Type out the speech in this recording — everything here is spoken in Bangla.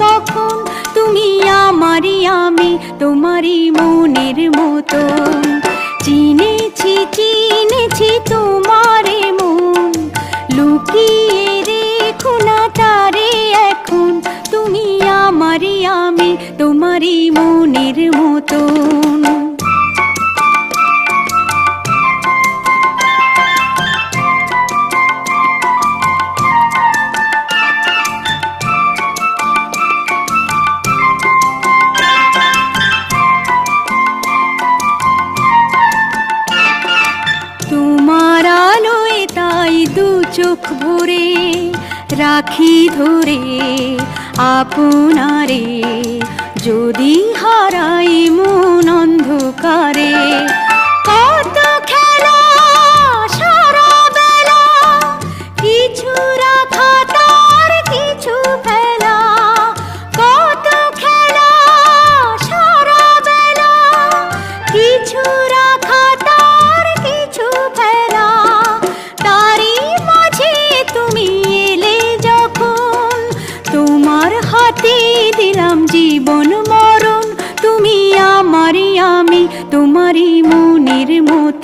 কখন তুমি আমারই আমি তোমারই মনের মতন। চিনেছি চিনেছি তোমারে মন, লুকিয়ে রেখো না তারে এখন, তুমি আমারই আমি তোমারই মনের মতন। তোমার আলোয় তাই দু চোখ ভরে রাখি ধরে আপনারে, যদি হারাই মন অন্ধকারে। কত খেলা সারা বেলা, কিছু রাখা তার কিছু ফেলা। কত খেলা সারা বেলা, কিছু রাখা তার কিছু ফেলা। তারই মাঝে তুমি এলে যখন, তোমার হাতে দিলাম জীবন মরণ, তুমি আমারই আমি তোমারই মনের মতন।